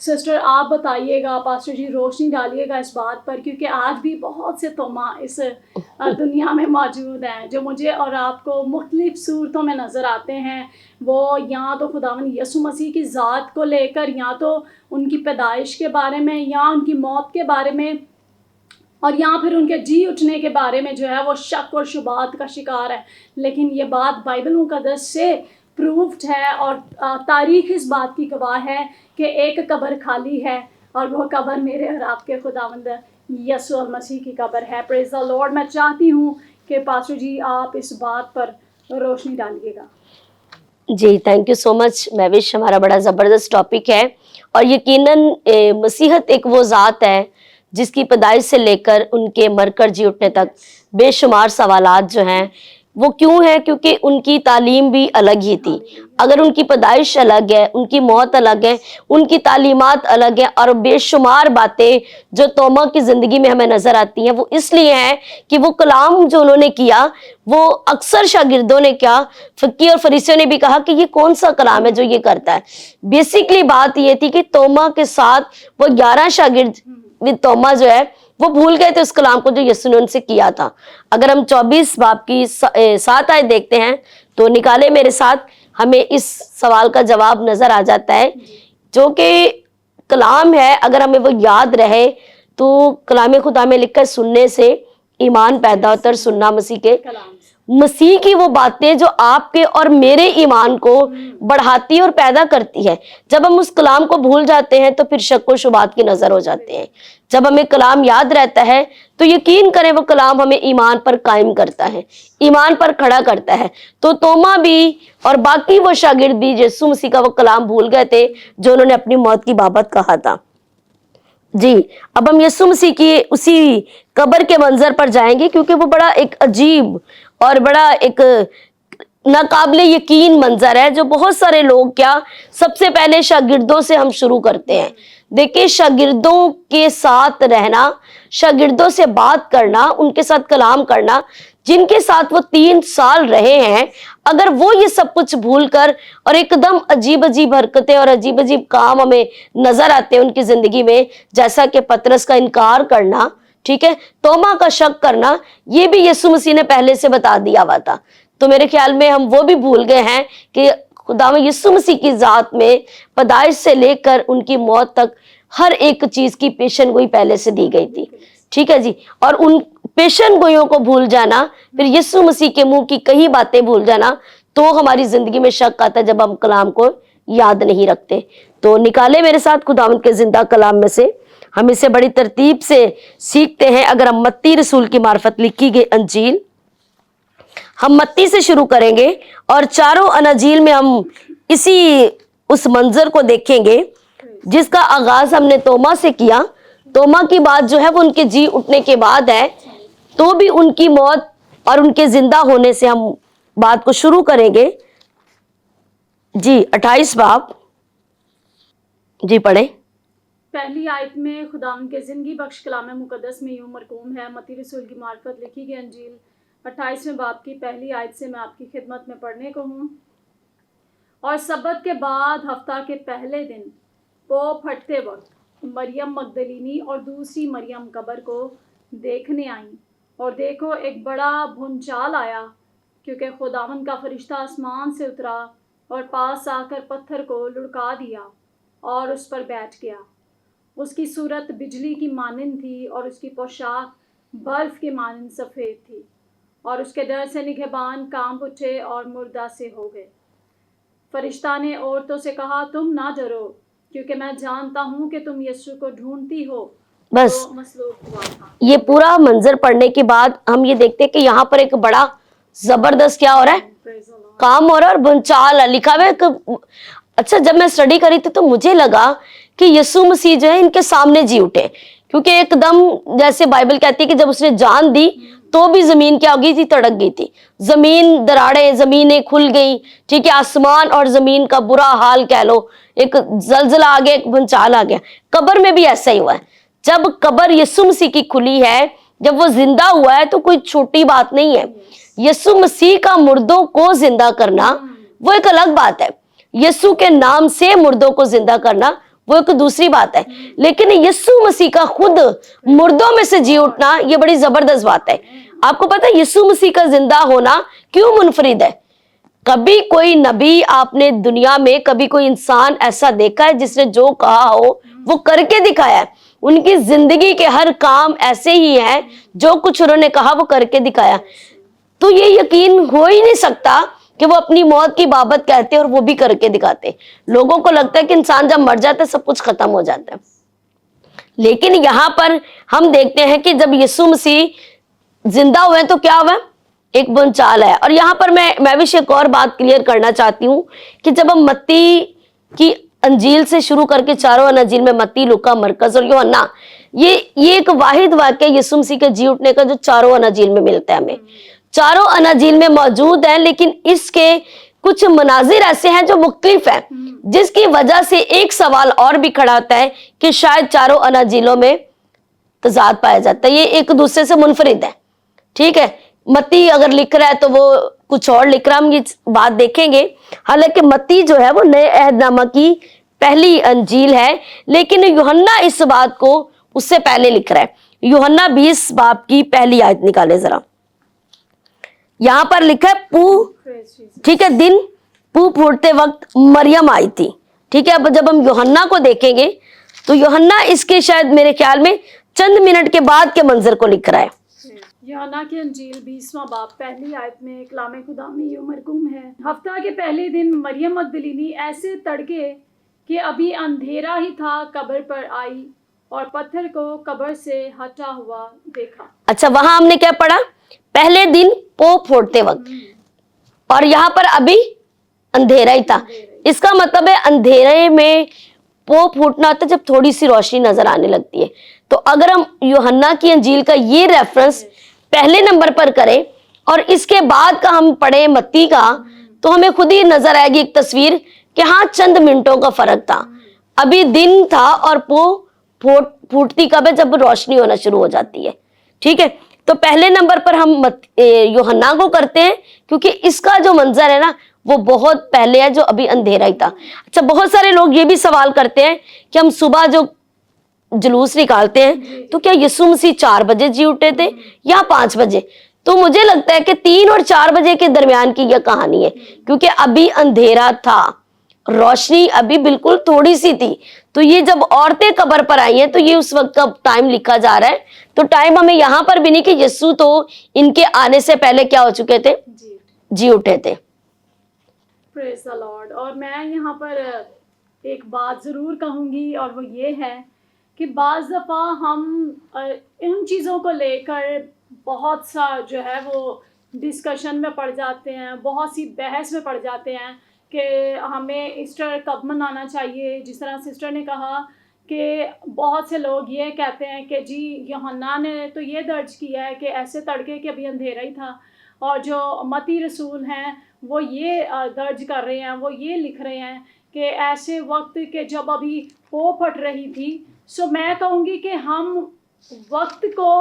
Sister آپ بتائیے گا، pastor جی روشنی ڈالیے گا اس بات پر، کیونکہ آج بھی بہت سے توما اس دنیا میں موجود ہیں جو مجھے اور آپ کو مختلف صورتوں میں نظر آتے ہیں. وہ یا تو خداوند یسوع مسیح کی ذات کو لے کر، یا تو ان کی پیدائش کے بارے میں، یا ان کی موت کے بارے میں، اور یا پھر ان کے جی اٹھنے کے بارے میں جو ہے وہ شک اور شبہات کا شکار ہے. لیکن یہ بات بائبل مقدس سے پروفڈ ہے، اور تاریخ اس بات کی گواہ ہے کہ ایک قبر خالی ہے، اور وہ قبر میرے اور آپ کے خداوند یسوع المسیح کی قبر ہے. پریز دی لارڈ. میں چاہتی ہوں کہ پاسٹر جی آپ اس بات پر روشنی ڈالیے گا. جی تھینک یو سو مچ مہوش. ہمارا بڑا زبردست ٹاپک ہے، اور یقیناً مسیحت ایک وہ ذات ہے جس کی پیدائش سے لے کر ان کے مر کر جی اٹھنے تک بے شمار سوالات جو ہیں وہ کیوں ہیں؟ کیونکہ ان کی تعلیم بھی الگ ہی تھی. اگر ان کی پیدائش الگ ہے، ان کی موت الگ ہے، ان کی تعلیمات الگ ہے، اور بے شمار باتیں جو توما کی زندگی میں ہمیں نظر آتی ہیں وہ اس لیے ہیں کہ وہ کلام جو انہوں نے کیا وہ اکثر شاگردوں نے کیا، فقی اور فریسیوں نے بھی کہا کہ یہ کون سا کلام ہے جو یہ کرتا ہے. بیسیکلی بات یہ تھی کہ توما کے ساتھ وہ 11 شاگرد توما جو ہے وہ بھول گئے تھے اس کلام کو جو یسوع نے ان سے کیا تھا. اگر ہم 24 باب کی 7 آیت دیکھتے ہیں تو نکالے میرے ساتھ، ہمیں اس سوال کا جواب نظر آ جاتا ہے. جو کہ کلام ہے، اگر ہمیں وہ یاد رہے تو کلام خدا میں لکھ کر سننے سے ایمان پیدا ہوتا ہے، اور سننا مسیح کے مسیح کی وہ باتیں جو آپ کے اور میرے ایمان کو بڑھاتی اور پیدا کرتی ہے. جب ہم اس کلام کو بھول جاتے ہیں تو پھر شک و شبہات کی نظر ہو جاتے ہیں. جب ہمیں کلام یاد رہتا ہے تو یقین کریں وہ کلام ہمیں ایمان پر قائم کرتا ہے، ایمان پر کھڑا کرتا ہے. تو توما بھی اور باقی وہ شاگرد بھی یسوع مسیح کا وہ کلام بھول گئے تھے جو انہوں نے اپنی موت کی بابت کہا تھا. جی اب ہم یسوع مسیح کی اسی قبر کے منظر پر جائیں گے، کیونکہ وہ بڑا ایک عجیب اور بڑا ایک ناقابل یقین منظر ہے جو بہت سارے لوگ کیا. سب سے پہلے شاگردوں سے ہم شروع کرتے ہیں. دیکھیں، شاگردوں کے ساتھ رہنا، شاگردوں سے بات کرنا، ان کے ساتھ کلام کرنا، جن کے ساتھ وہ 3 سال رہے ہیں، اگر وہ یہ سب کچھ بھول کر اور ایک دم عجیب عجیب حرکتیں اور عجیب عجیب کام ہمیں نظر آتے ہیں ان کی زندگی میں، جیسا کہ پطرس کا انکار کرنا، ٹھیک ہے، توما کا شک کرنا، یہ بھی یسوع مسیح نے پہلے سے بتا دیا ہوا تھا. تو میرے خیال میں ہم وہ بھی بھول گئے ہیں کہ خداوند یسوع مسیح کی ذات میں پیدائش سے لے کر ان کی موت تک ہر ایک چیز کی پیشن گوئی پہلے سے دی گئی تھی. ٹھیک ہے جی. اور ان پیشن گوئیوں کو بھول جانا، پھر یسوع مسیح کے منہ کی کئی باتیں بھول جانا، تو ہماری زندگی میں شک آتا ہے جب ہم کلام کو یاد نہیں رکھتے. تو نکالے میرے ساتھ خداوند کے زندہ کلام میں سے، ہم اسے بڑی ترتیب سے سیکھتے ہیں. اگر ہم متی رسول کی معرفت لکھی گئی انجیل، ہم متی سے شروع کریں گے، اور چاروں اناجیل میں ہم اس منظر کو دیکھیں گے جس کا آغاز ہم نے توما سے کیا. توما کی بات جو ہے وہ ان کے جی اٹھنے کے بعد ہے، تو بھی ان کی موت اور ان کے زندہ ہونے سے ہم بات کو شروع کریں گے. جی 28 باب جی پڑھیں. پہلی آیت میں خداوند کے زندگی بخش کلام مقدس میں یوں مرقوم ہے. متی رسول کی معرفت لکھی گئی انجیل 28ویں باب کی پہلی آیت سے میں آپ کی خدمت میں پڑھنے کو ہوں. اور سبت کے بعد ہفتہ کے پہلے دن پو پھٹتے وقت مریم مگدلینی اور دوسری مریم قبر کو دیکھنے آئیں، اور دیکھو ایک بڑا بھونچال آیا، کیونکہ خداوند کا فرشتہ آسمان سے اترا اور پاس آ کر پتھر کو لڑکا دیا اور اس پر بیٹھ گیا. اس کی صورت بجلی کی مانند تھی، اور اس کی پوشاک برف کے مانند سفید تھی، اور اس کے ڈر سے نگہبان کانپ اٹھے اور مردہ سے ہو گئے. فرشتہ نے عورتوں سے کہا، تم نہ ڈرو، کیونکہ میں جانتا ہوں کہ تم یسوع کو ڈھونڈتی ہو بس جو مصلوب ہوا تھا. یہ پورا منظر پڑھنے کے بعد ہم یہ دیکھتے ہیں کہ یہاں پر ایک بڑا زبردست کیا ہو رہا ہے، کام ہو رہا ہے، اور بھونچال لکھا ہوا ہے. اچھا، جب میں اسٹڈی کری تھی تو مجھے لگا کہ یسوع مسیح جو ہے ان کے سامنے جی اٹھے، کیونکہ ایک دم جیسے بائبل کہتی ہے کہ جب اس نے جان دی تو بھی زمین کیا ہو گئی تھی، تڑک گئی تھی. زمین دراڑے، زمینیں کھل گئی، ٹھیک ہے، آسمان اور زمین کا برا حال کہہ لو، ایک زلزلہ آ گیا، ایک بھونچال آ گیا. قبر میں بھی ایسا ہی ہوا ہے. جب قبر یسوع مسیح کی کھلی ہے، جب وہ زندہ ہوا ہے، تو کوئی چھوٹی بات نہیں ہے. یسوع مسیح کا مردوں کو زندہ کرنا وہ ایک الگ بات ہے. یسوع کے نام سے مردوں کو زندہ کرنا وہ ایک دوسری بات ہے, لیکن یسوع مسیح کا خود مردوں میں سے جی اٹھنا یہ بڑی زبردست بات ہے. آپ کو پتا ہے یسوع مسیح کا زندہ ہونا کیوں منفرد ہے؟ کبھی کوئی نبی آپ نے دنیا میں کبھی کوئی انسان ایسا دیکھا ہے جس نے جو کہا ہو وہ کر کے دکھایا ہے؟ ان کی زندگی کے ہر کام ایسے ہی ہیں, جو کچھ انہوں نے کہا وہ کر کے دکھایا. تو یہ یقین ہو ہی نہیں سکتا کہ وہ اپنی موت کی بابت کہتے اور وہ بھی کر کے دکھاتے. لوگوں کو لگتا ہے کہ انسان جب مر جاتا ہے سب کچھ ختم ہو جاتا ہے, لیکن یہاں پر ہم دیکھتے ہیں کہ جب یسوع مسیح زندہ ہوئے تو کیا ہوا, ایک بنچال ہے. اور یہاں پر میں بھی ایک اور بات کلیئر کرنا چاہتی ہوں کہ جب ہم متی کی انجیل سے شروع کر کے چاروں اناجیل میں متی, لوکا, مرکز اور یوحنا, یہ ایک واحد واقعہ یسوع مسیح کے جی اٹھنے کا جو چاروں اناجیل میں ملتا ہے. ہمیں چاروں اناجیل میں موجود ہیں, لیکن اس کے کچھ مناظر ایسے ہیں جو مختلف ہیں, جس کی وجہ سے ایک سوال اور بھی کھڑا ہوتا ہے کہ شاید چاروں اناجیلوں میں تضاد پایا جاتا ہے, یہ ایک دوسرے سے منفرد ہے. ٹھیک ہے, متی اگر لکھ رہا ہے تو وہ کچھ اور لکھ رہا ہے, ہم یہ بات دیکھیں گے. حالانکہ متی جو ہے وہ نئے عہد نامہ کی پہلی انجیل ہے, لیکن یوحنا اس بات کو اس سے پہلے لکھ رہا ہے. یوحنا 20 باب کی پہلی آیت نکالے ذرا. یہاں پر لکھا ہے پو, ٹھیک ہے, دن پو پھوٹتے وقت مریم آئی تھی. ٹھیک ہے, اب جب ہم یوحنا کو دیکھیں گے تو یوحنا اس کے شاید میرے خیال میں چند منٹ کے بعد کے منظر کو لکھ رہا ہے. یوحنا کی انجیل 20واں باب پہلی آیت میں کلام خدا میں یوں مرقوم ہے, ہفتہ کے پہلے دن مریم مگدلینی ایسے تڑکے کہ ابھی اندھیرا ہی تھا قبر پر آئی اور پتھر کو قبر سے ہٹا ہوا دیکھا. اچھا, وہاں ہم نے کیا پڑھا؟ پہلے دن پو پھوٹتے وقت, اور یہاں پر ابھی اندھیرا ہی تھا. اس کا مطلب ہے اندھیرے میں پو پھوٹنا ہوتا ہے جب تھوڑی سی روشنی نظر آنے لگتی ہے. تو اگر ہم یوحنا کی انجیل کا یہ ریفرنس پہلے نمبر پر کریں اور اس کے بعد کا ہم پڑھیں متی کا, تو ہمیں خود ہی نظر آئے گی ایک تصویر کہ ہاں چند منٹوں کا فرق تھا. ابھی دن تھا اور پو پھوٹتی کب ہے؟ جب روشنی ہونا شروع ہو جاتی ہے. ٹھیک ہے, تو پہلے نمبر پر ہم یوحنا کو کرتے ہیں کیونکہ اس کا جو منظر ہے نا وہ بہت پہلے ہے, جو ابھی اندھیرا ہی تھا. اچھا, بہت سارے لوگ یہ بھی سوال کرتے ہیں کہ ہم صبح جو جلوس نکالتے ہیں تو کیا یسوع مسیح 4 بجے جی اٹھے تھے یا 5 بجے؟ تو مجھے لگتا ہے کہ 3 اور 4 بجے کے درمیان کی یہ کہانی ہے, کیونکہ ابھی اندھیرا تھا, روشنی ابھی بالکل تھوڑی سی تھی. تو یہ جب عورتیں قبر پر آئی ہیں تو یہ اس وقت کا ٹائم لکھا جا رہا ہے. تو ٹائم ہمیں یہاں پر بھی نہیں کہ یسوع تو ان کے آنے سے پہلے کیا ہو چکے تھے, جی اٹھے تھے. پریز دی لارڈ. اور میں یہاں پر ایک بات ضرور کہوں گی, اور وہ یہ ہے کہ بعض دفعہ ہم ان چیزوں کو لے کر بہت سا جو ہے وہ ڈسکشن میں پڑ جاتے ہیں, بہت سی بحث میں پڑ جاتے ہیں کہ ہمیں ایسٹر کب منانا چاہیے. جس طرح سسٹر نے کہا کہ بہت سے لوگ یہ کہتے ہیں کہ جی یوحنا نے تو یہ درج کیا ہے کہ ایسے تڑکے کہ ابھی اندھیرا ہی تھا, اور جو متی رسول ہیں وہ یہ درج کر رہے ہیں, وہ یہ لکھ رہے ہیں کہ ایسے وقت کہ جب ابھی پو پھٹ رہی تھی. سو میں کہوں گی کہ ہم وقت کو,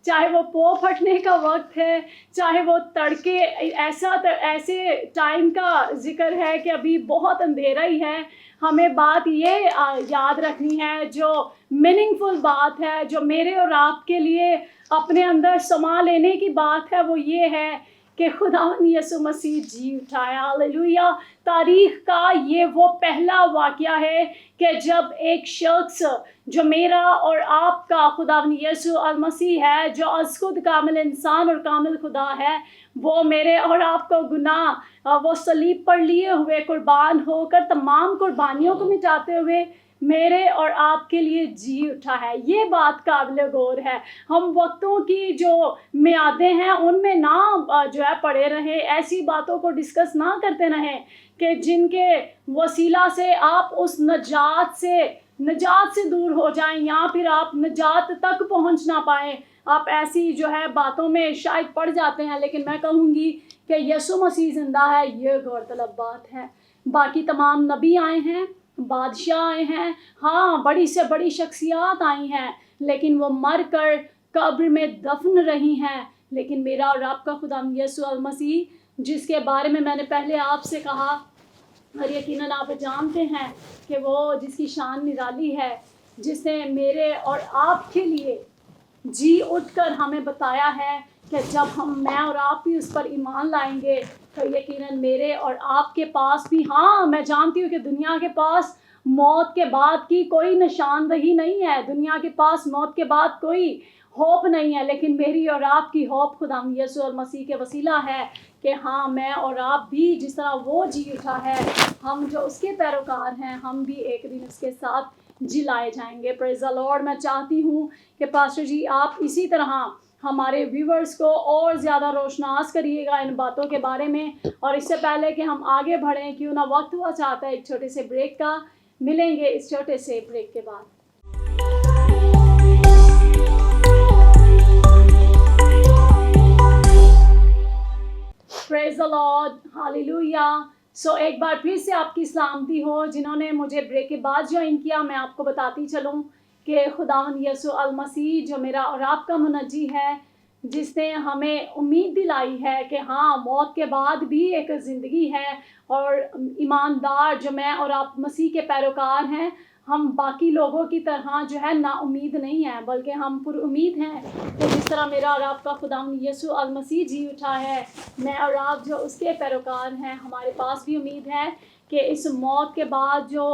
چاہے وہ پو پھٹنے کا وقت ہے, چاہے وہ تڑکے ایسے ٹائم کا ذکر ہے کہ ابھی بہت اندھیرا ہی ہے, ہمیں بات یہ یاد رکھنی ہے, جو میننگ فل بات ہے, جو میرے اور آپ کے لیے اپنے اندر سما لینے کی بات ہے, وہ یہ ہے کہ خداوند یسوع مسیح جی اٹھایا. ہاللویا. تاریخ کا یہ وہ پہلا واقعہ ہے کہ جب ایک شخص جو میرا اور آپ کا خداوند یسوع المسیح ہے, جو از خود کامل انسان اور کامل خدا ہے, وہ میرے اور آپ کو گناہ وہ صلیب پر لیے ہوئے قربان ہو کر تمام قربانیوں کو مٹاتے ہوئے میرے اور آپ کے لیے جی اٹھا ہے. یہ بات قابل غور ہے. ہم وقتوں کی جو میعادیں ہیں ان میں نہ جو ہے پڑے رہیں, ایسی باتوں کو ڈسکس نہ کرتے رہیں کہ جن کے وسیلہ سے آپ اس نجات سے دور ہو جائیں, یا پھر آپ نجات تک پہنچ نہ پائیں. آپ ایسی جو ہے باتوں میں شاید پڑ جاتے ہیں, لیکن میں کہوں گی کہ یسوع مسیح زندہ ہے, یہ غور طلب بات ہے. باقی تمام نبی آئے ہیں, بادشاہ آئے ہیں, ہاں بڑی سے بڑی شخصیات آئی ہیں, لیکن وہ مر کر قبر میں دفن رہی ہیں. لیکن میرا اور آپ کا خدا یسوع المسیح, جس کے بارے میں نے پہلے آپ سے کہا اور یقیناً آپ جانتے ہیں کہ وہ جس کی شان نرالی ہے، جس نے میرے اور آپ کے لیے جی اٹھ کر ہمیں بتایا ہے کہ جب میں اور آپ بھی اس پر ایمان لائیں گے تو یقیناً میرے اور آپ کے پاس بھی، ہاں میں جانتی ہوں کہ دنیا کے پاس موت کے بعد کی کوئی نشاندہی نہیں ہے، دنیا کے پاس موت کے بعد کوئی ہوپ نہیں ہے، لیکن میری اور آپ کی ہوپ خدا یسوع المسیح کے وسیلہ ہے کہ ہاں میں اور آپ بھی جس طرح وہ جی اٹھا ہے، ہم جو اس کے پیروکار ہیں ہم بھی ایک دن اس کے ساتھ جلائے جائیں گے. پریز دی لارڈ. میں چاہتی ہوں کہ پاسٹر جی آپ اسی طرح ہمارے ویورز کو اور زیادہ روشناس کریے گا ان باتوں کے بارے میں. اور اس سے پہلے کہ ہم آگے بڑھیں، کیوں نہ وقت ہوا چاہتا ہے ایک چھوٹے سے بریک کا. ملیں گے اس چھوٹے سے بریک کے بعد. پریز دی لارڈ. ہالیلویا. سو ایک بار پھر سے آپ کی سلامتی ہو. جنہوں نے مجھے بریک کے بعد جوائن کیا، میں آپ کو بتاتی چلوں کہ خداوند یسوع المسیح جو میرا اور آپ کا منجی ہے، جس نے ہمیں امید دلائی ہے کہ ہاں موت کے بعد بھی ایک زندگی ہے، اور ایماندار جو میں اور آپ مسیح کے پیروکار ہیں، ہم باقی لوگوں کی طرح جو ہے نا امید نہیں ہیں، بلکہ ہم پر امید ہیں کہ جس طرح میرا اور آپ کا خداوند یسوع المسیح جی اٹھا ہے، میں اور آپ جو اس کے پیروکار ہیں، ہمارے پاس بھی امید ہے کہ اس موت کے بعد جو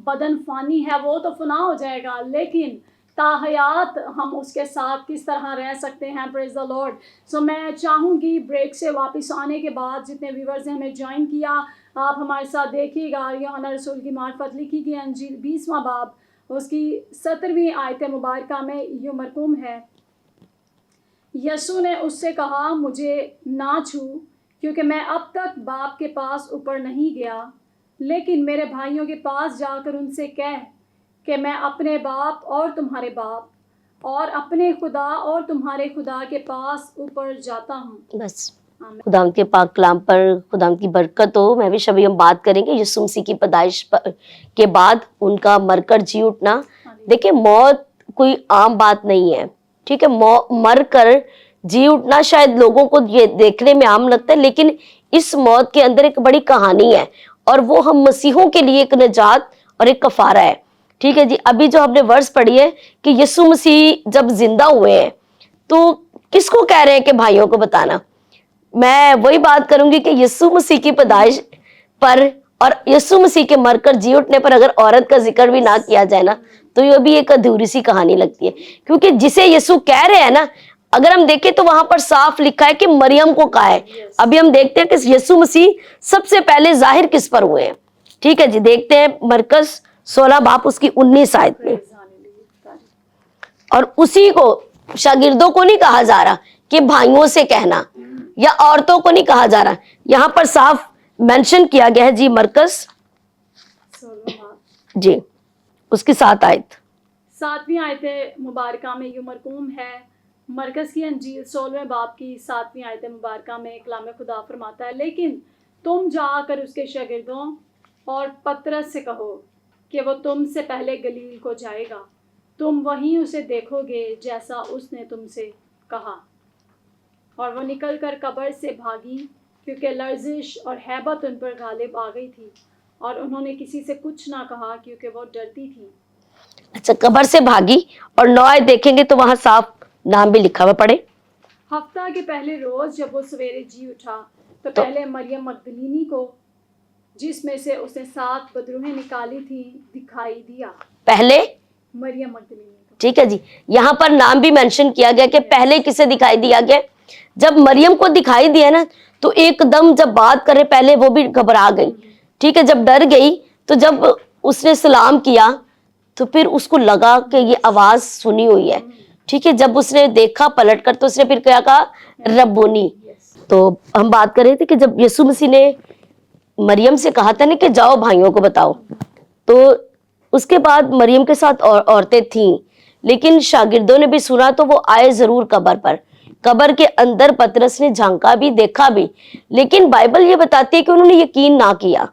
بدن فانی ہے وہ تو فنا ہو جائے گا، لیکن تاحیات ہم اس کے ساتھ کس طرح رہ سکتے ہیں. پریز دی لارڈ. سو میں چاہوں گی بریک سے واپس آنے کے بعد جتنے ویورز نے ہمیں جوائن کیا، آپ ہمارے ساتھ دیکھیے گا. یوحنا رسول کی معرفت لکھی گئی انجیل 20واں باب اس کی 17ویں آیت مبارکہ میں یوں مرقوم ہے: یسوع نے اس سے کہا، مجھے نہ چھو، کیونکہ میں اب تک باپ کے پاس اوپر نہیں گیا، لیکن میرے بھائیوں کے پاس جا کر ان سے کہہ کہ میں اپنے باپ اور تمہارے باپ اور اپنے خدا اور تمہارے خدا کے پاس اوپر جاتا ہوں. بس خدا کے پاک کلام پر خدا کی برکت ہو. میں بھی ابھی ہم بات کریں گے یسوع مسیح کی پیدائش کے بعد ان کا مر کر جی اٹھنا. دیکھیں موت کوئی عام بات نہیں ہے، ٹھیک ہے. مر کر جی اٹھنا شاید لوگوں کو یہ دیکھنے میں عام لگتا ہے، لیکن اس موت کے اندر ایک بڑی کہانی ہے، اور وہ ہم مسیحوں کے لیے ایک نجات اور ایک کفارہ ہے. ٹھیک ہے جی. ابھی جو ہم نے ورس پڑھی ہے کہ یسوع مسیح جب زندہ ہوئے ہیں تو کس کو کہہ رہے ہیں کہ بھائیوں کو بتانا. میں وہی بات کروں گی کہ یسوع مسیح کی پیدائش پر اور یسوع مسیح کے مر کر جی اٹھنے پر اگر عورت کا ذکر بھی نہ کیا جائے نا تو یہ بھی ایک ادھوری سی کہانی لگتی ہے. کیونکہ جسے یسوع کہہ رہے ہیں نا، اگر ہم دیکھیں تو وہاں پر صاف لکھا ہے کہ مریم کو کہا ہے. ابھی ہم دیکھتے ہیں کہ یسوع مسیح سب سے پہلے ظاہر کس پر ہوئے ہیں. ٹھیک ہے جی. دیکھتے ہیں مرکز 16 باب اس کی 19 آیت میں. اور اسی کو شاگردوں کو نہیں کہا جا رہا کہ بھائیوں سے کہنا، یا عورتوں کو نہیں کہا جا رہا، یہاں پر صاف مینشن کیا گیا ہے جی. مرکز جی اس کی 7 آیت 7ویں آیت مبارکہ میں یوں مرقوم ہے. مرکز کی انجیل 16ویں باب کی 7ویں آیت مبارکہ میں کلام خدا فرماتا ہے: لیکن تم جا کر اس کے شاگردوں اور پترس سے کہو کہ وہ تم سے پہلے گلیل کو جائے گا، تم وہیں اسے دیکھو گے جیسا اس نے تم سے کہا. اور وہ نکل کر قبر سے بھاگی، کیونکہ لرزش اور ہیبت ان پر غالب آ گئی تھی، اور انہوں نے کسی سے کچھ نہ کہا کیونکہ وہ ڈرتی تھی. اچھا، قبر سے بھاگی. اور 9 آیت دیکھیں گے تو وہاں صاف نام بھی لکھا ہوا، پڑھے. ہفتہ کے پہلے روز جب وہ سویرے جی اٹھا تو پہلے مریم مگدلینی کو، جس میں سے اس نے 7 بدروہیں نکالی تھی، دکھائی دیا. پہلے مریم مگدلینی کو. ٹھیک ہے جی. یہاں پر نام بھی مینشن کیا گیا کہ پہلے کسے دکھائی دیا گیا. جب مریم کو دکھائی دیا نا تو ایک دم جب بات کرے پہلے وہ بھی گھبرا گئی. ٹھیک ہے. جب ڈر گئی تو جب اس نے سلام کیا تو پھر اس کو لگا کہ یہ آواز سنی ہوئی ہے. ٹھیک ہے. جب اس نے دیکھا پلٹ کر تو اس نے پھر کیا کہا؟ ربونی. تو ہم بات کر رہے تھے کہ جب یسوع مسیح نے مریم سے کہا تھا نا کہ جاؤ بھائیوں کو بتاؤ، تو اس کے بعد مریم کے ساتھ عورتیں تھیں، لیکن شاگردوں نے بھی سنا تو وہ آئے ضرور قبر پر. قبر کے اندر پترس نے جھانکا بھی، دیکھا بھی، لیکن بائبل یہ بتاتی ہے کہ انہوں نے یقین نہ کیا.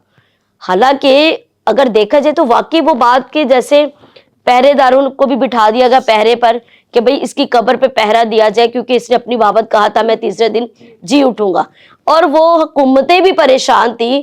حالانکہ اگر دیکھا جائے تو واقعی وہ بات کے جیسے پہرے داروں کو بھی بٹھا دیا گیا پہرے پر کہ بھئی اس کی قبر پہ پہرا دیا جائے، کیونکہ اس نے اپنی بابت کہا تھا میں تیسرے دن جی اٹھوں گا. اور وہ حکومتیں بھی پریشان تھی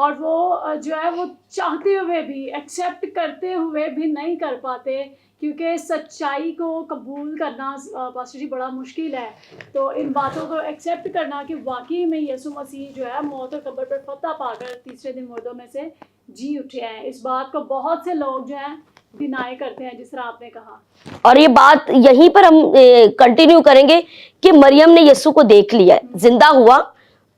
اور وہ جو ہے وہ چاہتے ہوئے بھی ایکسیپٹ کرتے ہوئے بھی نہیں کر پاتے، کیونکہ سچائی کو قبول کرنا پاسٹر جی بڑا مشکل ہے. تو ان باتوں کو ایکسیپٹ کرنا کہ واقعی میں یسوع مسیح جو ہے موت اور قبر پر فتح پا کر تیسرے دن مردوں میں سے جی اٹھے ہیں، اس بات کو بہت سے لوگ جو ہیں ڈینائی کرتے ہیں، جس طرح آپ نے کہا. اور یہ بات یہیں پر ہم کنٹینیو کریں گے کہ مریم نے یسوع کو دیکھ لیا، زندہ ہوا،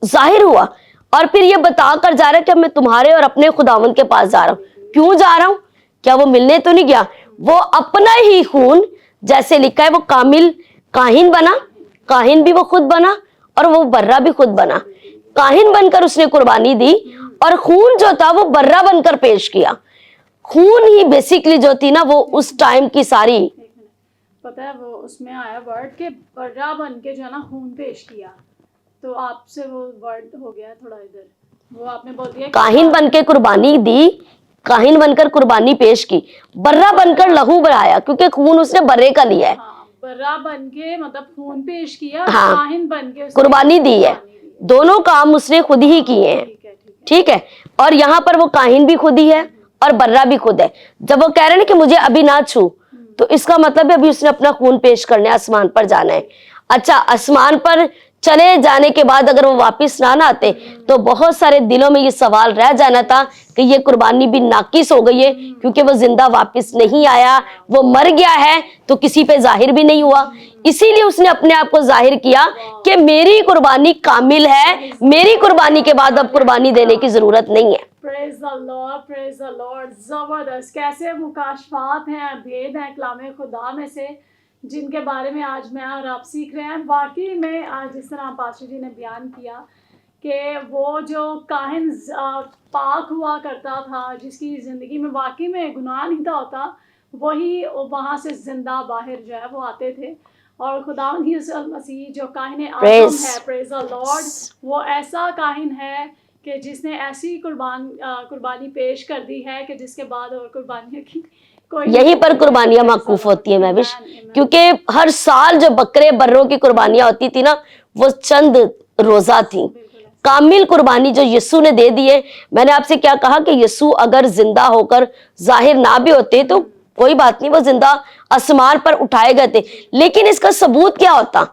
ظاہر ہوا، اور پھر یہ بتا کر جا رہا ہے کہ میں تمہارے اور اپنے خداوند کے پاس جا رہا ہوں. کیوں جا رہا ہوں؟ کیا وہ ملنے تو نہیں گیا؟ وہ اپنا ہی خون، جیسے لکھا ہے، وہ کامل کاہن بنا، کاہن بھی وہ خود بنا اور وہ برہ بھی خود بنا. کاہن بن کر اس نے قربانی دی اور خون جو تھا وہ برہ بن کر پیش کیا. خون ہی بیسیکلی جو تھی نا وہ اس ٹائم کی ساری، پتہ ہے وہ اس میں آیا ورڈ کہ برہ بن کے جو ہے نا خون پیش کیا، تو آپ سے وہ ورڈ ہو گیا تھوڑا ادھر، وہ آپ نے بول دیا کاہن بن کے قربانی دی، کاہن بن کر قربانی پیش کی، برہ بن کر لہو بہایا، کیونکہ خون اس نے برے کا لیا ہے. ہاں برہ بن کے مطلب خون پیش کیا، ہاں، کاہن بن کے اس نے قربانی دی ہے. دونوں کام اس نے خود ہی کیے ہیں. ٹھیک ہے، اور یہاں پر وہ کاہن بھی خود ہی ہے اور برہ بھی خود ہے. جب وہ کہہ رہے ہیں کہ مجھے ابھی نہ چھو، تو اس کا مطلب ہے ابھی اس نے اپنا خون پیش کرنا ہے، آسمان پر جانا ہے. اچھا، آسمان پر چلے جانے کے بعد اگر وہ واپس نہ آتے تو بہت سارے دلوں میں یہ سوال رہ جانا تھا کہ یہ قربانی بھی ناقص ہو گئی ہے، کیونکہ وہ زندہ واپس نہیں آیا، وہ مر گیا ہے تو کسی پہ ظاہر بھی نہیں ہوا. اسی لیے اس نے اپنے آپ کو ظاہر کیا کہ میری قربانی کامل ہے، میری قربانی کے بعد اب قربانی دینے کی ضرورت نہیں ہے. پریز دی لارڈ، پریز دی لارڈ. زبردست، کیسے مکاشفات ہیں، بھید ہیں کلام خدا میں سے، جن کے بارے میں آج میں اور آپ سیکھ رہے ہیں. واقعی میں آج جس طرح پاسٹر جی نے بیان کیا کہ وہ جو کاہن پاک ہوا کرتا تھا، جس کی زندگی میں واقعی میں گناہ نہیں تھا ہوتا، وہی وہاں سے زندہ باہر جو ہے وہ آتے تھے. اور خداوند یسوع مسیح جو کاہن اعظم ہے، پریز دی لارڈ، وہ ایسا کاہن ہے کہ جس نے ایسی قربانی پیش کر دی ہے کہ جس کے بعد اور قربانیوں کی کوئی یہیں پر قربانیاں موقوف ہوتی ہیں مہوش، کیونکہ ہر سال جو بکرے بروں کی قربانیاں ہوتی تھی نا، وہ چند روزہ تھیں. کامل قربانی جو یسوع نے دے دی ہے. میں نے آپ سے کیا کہا کہ یسوع اگر زندہ ہو کر ظاہر نہ بھی ہوتے تو کوئی بات نہیں، وہ زندہ آسمان پر اٹھائے گئے تھے، لیکن اس کا ثبوت کیا ہوتا؟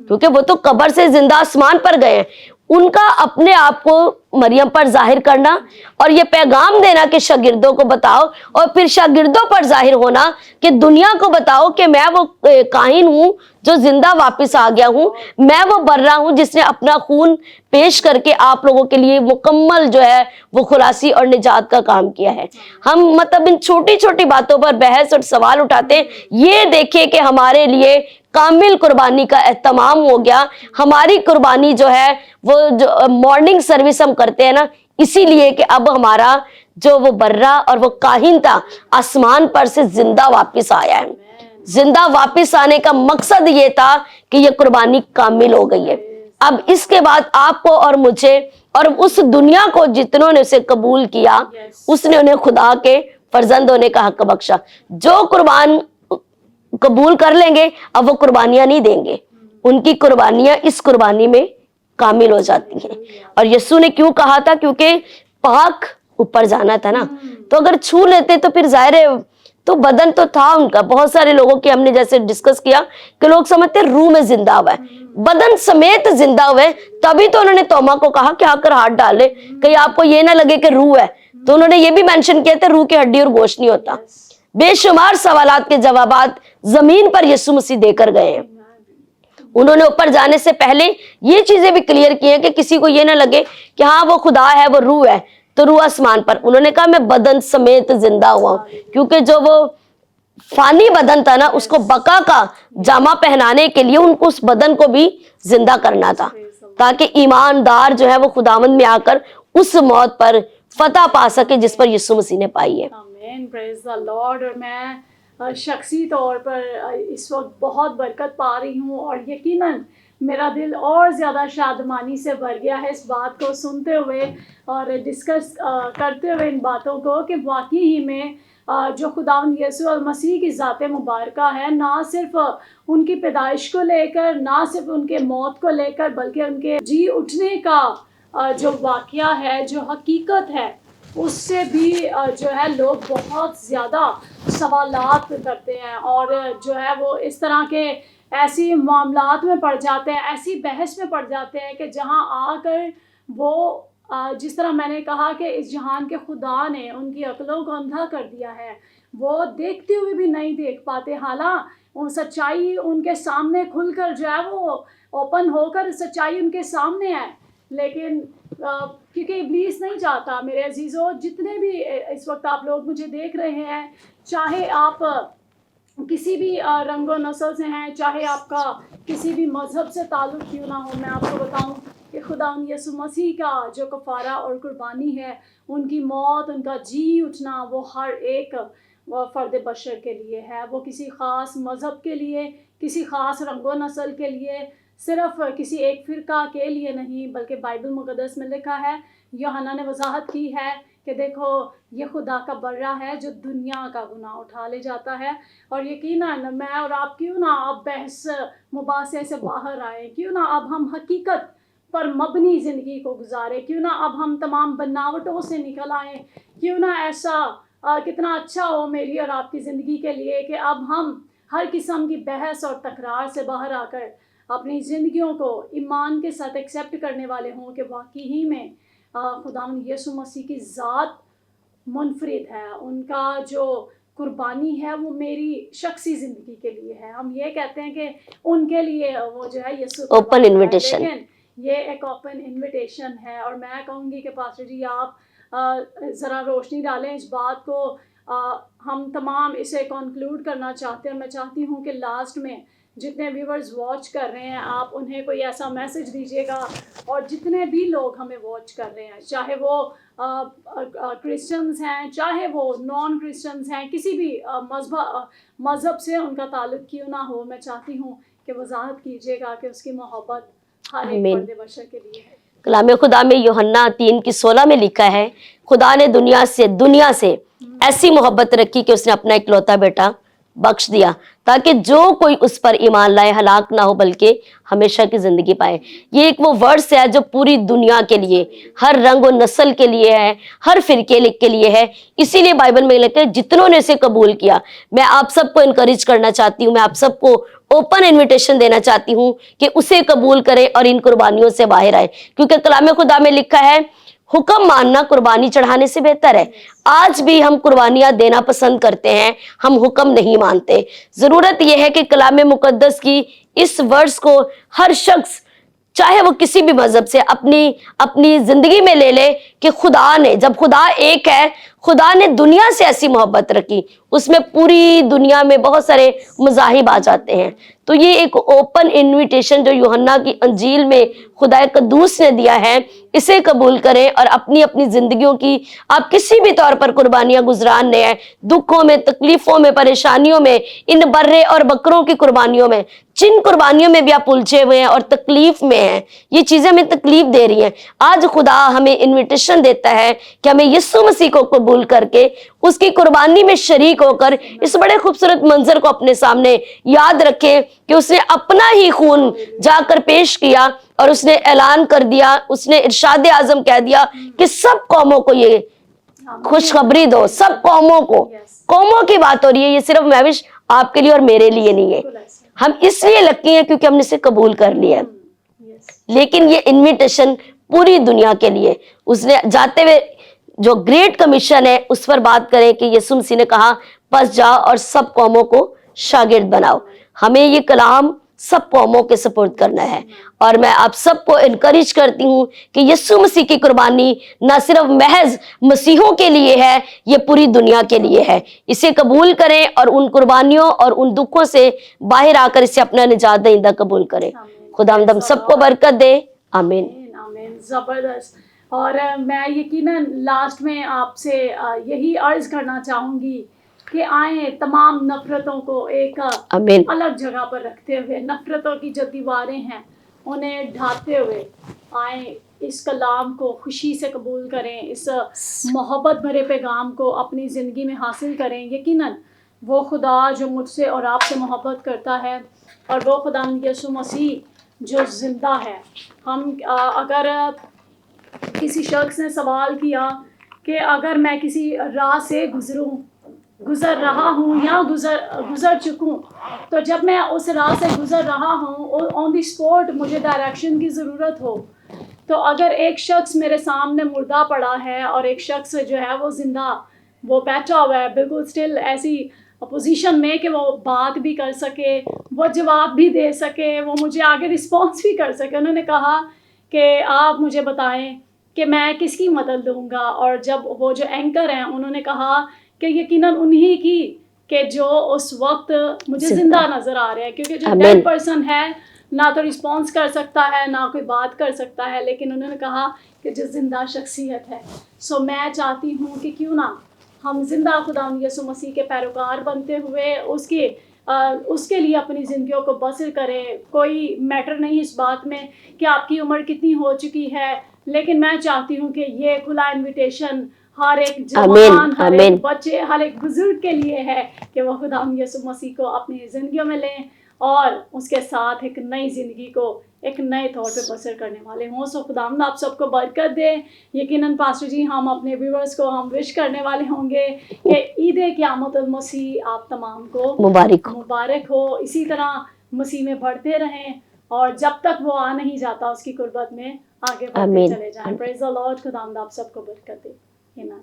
کیونکہ وہ تو قبر سے زندہ آسمان پر گئے ہیں. ان کا اپنے آپ کو مریم پر ظاہر کرنا اور یہ پیغام دینا کہ شاگردوں کو بتاؤ، اور پھر شاگردوں پر ظاہر ہونا کہ دنیا کو بتاؤ کہ میں وہ کاہن ہوں جو زندہ واپس آ گیا ہوں، میں وہ برہ ہوں جس نے اپنا خون پیش کر کے آپ لوگوں کے لیے مکمل جو ہے وہ خلاصی اور نجات کا کام کیا ہے. ہم مطلب ان چھوٹی چھوٹی باتوں پر بحث اور سوال اٹھاتے ہیں. یہ دیکھیں کہ ہمارے لیے کامل قربانی کا اہتمام ہو گیا. ہماری قربانی جو ہے وہ جو مارننگ سروس ہم کرتے ہیں نا، اسی لیے کہ اب ہمارا جو وہ برہ اور وہ کاہن تھا آسمان پر سے زندہ واپس آیا ہے. زندہ واپس آنے کا مقصد یہ تھا کہ یہ قربانی کامل ہو گئی ہے. اب اس کے بعد آپ کو اور مجھے اور اس دنیا کو جتنوں نے اسے قبول کیا، اس نے انہیں خدا کے فرزند ہونے کا حق بخشا. جو قربان قبول کر لیں گے اب وہ قربانیاں نہیں دیں گے، ان کی قربانیاں اس قربانی میں کامل ہو جاتی ہیں. اور یسوع نے کیوں کہا تھا؟ کیونکہ پاک اوپر جانا تھا نا، تو اگر چھو لیتے تو پھر ظاہر ہے تو بدن تو تھا ان کا. بہت سارے لوگوں کی ہم نے جیسے ڈسکس کیا کہ لوگ سمجھتے روح میں زندہ ہوا ہے، بدن سمیت زندہ ہوئے. تبھی تو انہوں نے توما کو کہا کہ آ کر ہاتھ ڈالے، کہیں آپ کو یہ نہ لگے کہ روح ہے. تو انہوں نے یہ بھی مینشن کیا تھا روح کی ہڈی اور گوشت نہیں ہوتا. بے شمار سوالات کے جوابات زمین پر یسوع مسیح دے کر گئے ہیں. انہوں نے اوپر جانے سے پہلے یہ چیزیں بھی کلیئر کی ہیں کہ کسی کو یہ نہ لگے کہ ہاں وہ خدا ہے، وہ روح ہے تو روح آسمان پر. انہوں نے کہا میں بدن سمیت زندہ ہوا ہوں، کیونکہ جو وہ فانی بدن تھا نا اس کو بقا کا جامہ پہنانے کے لیے ان کو اس بدن کو بھی زندہ کرنا تھا، تاکہ ایماندار جو ہے وہ خداوند میں آ کر اس موت پر فتح پا سکے جس پر یسوع مسیح نے پائی ہے. آمین، پریز دی لارڈ. اور میں شخصی طور پر اس وقت بہت برکت پا رہی ہوں، اور یقیناً میرا دل اور زیادہ شادمانی سے بھر گیا ہے اس بات کو سنتے ہوئے اور ڈسکس کرتے ہوئے ان باتوں کو، کہ واقعی ہی میں جو خداوند یسوع مسیح کی ذات مبارکہ ہے، نہ صرف ان کی پیدائش کو لے کر، نہ صرف ان کے موت کو لے کر، بلکہ ان کے جی اٹھنے کا جو واقعہ ہے، جو حقیقت ہے، اس سے بھی جو ہے لوگ بہت زیادہ سوالات کرتے ہیں، اور جو ہے وہ اس طرح کے ایسی معاملات میں پڑ جاتے ہیں، ایسی بحث میں پڑ جاتے ہیں کہ جہاں آ کر وہ جس طرح میں نے کہا کہ اس جہان کے خدا نے ان کی عقلوں کو اندھا کر دیا ہے، وہ دیکھتے ہوئے بھی نہیں دیکھ پاتے، حالانکہ سچائی ان کے سامنے کھل کر جو ہے وہ اوپن ہو کر سچائی ان کے سامنے ہے، لیکن کیونکہ ابلیس نہیں چاہتا میرے عزیزو، جتنے بھی اس وقت آپ لوگ مجھے دیکھ رہے ہیں، چاہے آپ کسی بھی رنگ و نسل سے ہیں، چاہے آپ کا کسی بھی مذہب سے تعلق کیوں نہ ہو، میں آپ کو بتاؤں کہ خدا یسوع مسیح کا جو کفارہ اور قربانی ہے، ان کی موت، ان کا جی اٹھنا، وہ ہر ایک فرد بشر کے لیے ہے، وہ کسی خاص مذہب کے لیے، کسی خاص رنگ و نسل کے لیے، صرف کسی ایک فرقہ کے لیے نہیں، بلکہ بائبل مقدس میں لکھا ہے، یوحنا نے وضاحت کی ہے کہ دیکھو یہ خدا کا برہ ہے جو دنیا کا گناہ اٹھا لے جاتا ہے، اور یقیناً میں اور آپ کیوں نہ اب بحث مباحثے سے باہر آئیں، کیوں نہ اب ہم حقیقت پر مبنی زندگی کو گزارے، کیوں نہ اب ہم تمام بناوٹوں سے نکل آئیں، کیوں نہ ایسا کتنا اچھا ہو میری اور آپ کی زندگی کے لیے کہ اب ہم ہر قسم کی بحث اور تکرار سے باہر آ کر اپنی زندگیوں کو ایمان کے ساتھ ایکسیپٹ کرنے والے ہوں کہ واقعی ہی میں خداوند یسوع مسیح کی ذات منفرد ہے، ان کا جو قربانی ہے وہ میری شخصی زندگی کے لیے ہے۔ ہم یہ کہتے ہیں کہ ان کے لیے وہ جو ہے یسوع اوپن انویٹیشن، لیکن یہ ایک اوپن انویٹیشن ہے، اور میں کہوں گی کہ پاسٹر جی آپ ذرا روشنی ڈالیں اس بات کو، ہم تمام اسے کنکلوڈ کرنا چاہتے ہیں۔ میں چاہتی ہوں کہ لاسٹ میں جتنے ویورز واچ کر رہے ہیں آپ انہیں کوئی ایسا میسج دیجیے گا، اور جتنے بھی لوگ ہمیں واچ کر رہے ہیں، چاہے وہ کرسچنز ہیں، چاہے وہ نان کرسچنز ہیں، کسی بھی مذہب سے ان کا تعلق کیوں نہ ہو، میں چاہتی ہوں کہ وضاحت کیجیے گا کہ اس کی محبت ہر ایک آمین۔ فرد بشر کے لیے ہے۔ کلام خدا میں یوحنا 3:16 میں لکھا ہے، خدا نے دنیا سے ایسی محبت رکھی کہ اس نے اپنا اکلوتا بیٹا بخش دیا، تاکہ جو کوئی اس پر ایمان لائے ہلاک نہ ہو بلکہ ہمیشہ کی زندگی پائے۔ یہ ایک وہ ورڈس ہے جو پوری دنیا کے لیے، ہر رنگ و نسل کے لیے ہے، ہر فرقے کے لیے ہے۔ اسی لیے بائبل میں لکھا ہے جتنوں نے اسے قبول کیا۔ میں آپ سب کو انکریج کرنا چاہتی ہوں، میں آپ سب کو اوپن انویٹیشن دینا چاہتی ہوں کہ اسے قبول کریں اور ان قربانیوں سے باہر آئے، کیونکہ کلام خدا میں لکھا ہے حکم ماننا قربانی چڑھانے سے بہتر ہے۔ آج بھی ہم قربانیاں دینا پسند کرتے ہیں، ہم حکم نہیں مانتے۔ ضرورت یہ ہے کہ کلام مقدس کی اس ورڈز کو ہر شخص، چاہے وہ کسی بھی مذہب سے، اپنی زندگی میں لے لے کہ خدا نے، جب خدا ایک ہے، خدا نے دنیا سے ایسی محبت رکھی، اس میں پوری دنیا میں بہت سارے مذاہب آ جاتے ہیں۔ تو یہ ایک اوپن انویٹیشن جو یوحنا کی انجیل میں خدا قدوس نے دیا ہے، اسے قبول کریں اور اپنی زندگیوں کی، آپ کسی بھی طور پر قربانیاں گزارنے ہیں، دکھوں میں، تکلیفوں میں، پریشانیوں میں، ان برے اور بکروں کی قربانیوں میں، جن قربانیوں میں بھی آپ الجھے ہوئے ہیں اور تکلیف میں ہیں، یہ چیزیں ہمیں تکلیف دے رہی ہیں، آج خدا ہمیں انویٹیشن دیتا ہے کہ ہمیں یسوع مسیح کو قبول کر کے اس کی قربانی میں شریک ہو کر اس بڑے خوبصورت منظر کو اپنے سامنے یاد رکھیں کہ اس نے اپنا ہی خون جا کر پیش کیا، اور اس نے اعلان کر دیا، اس نے ارشاد اعظم کہہ دیا کہ سب قوموں کو یہ خوشخبری دو، سب قوموں کو۔ قوموں کی بات ہو رہی ہے، یہ صرف مہوش آپ کے لیے اور میرے لیے نہیں ہے، ہم اس لیے لکی ہیں کیونکہ ہم نے اسے قبول کر لیا ہے، لیکن یہ انویٹیشن پوری دنیا کے لیے۔ اس نے جاتے ہوئے جو گریٹ کمیشن ہے اس پر بات کریں کہ یسوع مسیح نے کہا پس جاؤ اور سب قوموں کو شاگرد بناؤ۔ ہمیں یہ کلام سب قوموں کے سپرد کرنا ہے، اور میں آپ سب کو انکریج کرتی ہوں کہ یسوع مسیح کی قربانی نہ صرف محض مسیحوں کے لیے ہے، یہ پوری دنیا کے لیے ہے۔ اسے قبول کریں اور ان قربانیوں اور ان دکھوں سے باہر آ کر اسے اپنا نجات دہندہ قبول کریں۔ خداوند ہم سب کو برکت دے، آمین۔ آمین، زبردست۔ اور میں یقیناً لاسٹ میں آپ سے یہی عرض کرنا چاہوں گی کہ آئیں تمام نفرتوں کو ایک آمین۔ الگ جگہ پر رکھتے ہوئے، نفرتوں کی جو دیواریں ہیں انہیں ڈھاتے ہوئے آئیں، اس کلام کو خوشی سے قبول کریں، اس محبت بھرے پیغام کو اپنی زندگی میں حاصل کریں۔ یقیناً وہ خدا جو مجھ سے اور آپ سے محبت کرتا ہے، اور وہ خدا یسوع مسیح جو زندہ ہے، ہم اگر کسی شخص نے سوال کیا کہ اگر میں کسی راہ سے گزر رہا ہوں یا گزر چکوں، تو جب میں اس راہ سے گزر رہا ہوں آن دی اسپاٹ مجھے ڈائریکشن کی ضرورت ہو، تو اگر ایک شخص میرے سامنے مردہ پڑا ہے اور ایک شخص جو ہے وہ زندہ، وہ بیٹھا ہوا ہے بالکل اسٹل ایسی پوزیشن میں کہ وہ بات بھی کر سکے، وہ جواب بھی دے سکے، وہ مجھے آگے رسپانس بھی کر سکے، انہوں نے کہا کہ آپ مجھے بتائیں کہ میں کس کی مدد لوں گا. اور جب وہ جو اینکر ہیں انہوں نے کہا کہ یقیناً انہی کی کہ جو اس وقت مجھے زندہ نظر آ رہے ہیں، کیونکہ جو ڈیڈ پرسن ہے نہ تو رسپانس کر سکتا ہے نہ کوئی بات کر سکتا ہے، لیکن انہوں نے کہا کہ جو زندہ شخصیت ہے. سو میں چاہتی ہوں کہ کیوں نہ ہم زندہ خداوند یسوع مسیح کے پیروکار بنتے ہوئے اس کے لیے اپنی زندگیوں کو بسر کریں. کوئی میٹر نہیں اس بات میں کہ آپ کی عمر کتنی ہو چکی ہے، لیکن میں چاہتی ہوں کہ یہ کھلا انویٹیشن ہر ایک جوان، ہر ایک بچے، ہر ایک بزرگ کے لیے ہے کہ وہ خداوند یسوع مسیح کو اپنی زندگیوں میں لیں اور اس کے ساتھ ایک نئی زندگی کو ایک نئے طور پہ بسر کرنے والے ہوں. سو خداوند آپ سب کو برکت دے. یقیناً پاسٹر جی ہم اپنے ویورز کو ہم وش کرنے والے ہوں گے کہ عید قیامت المسیح آپ تمام کو مبارک ہو. اسی طرح مسیح میں بڑھتے رہیں اور جب تک وہ آ نہیں جاتا اس کی قربت میں آگے بڑھتے چلے جائیں. پریز دی لارڈ. خداوند آپ سب کو برکت دے. آمین.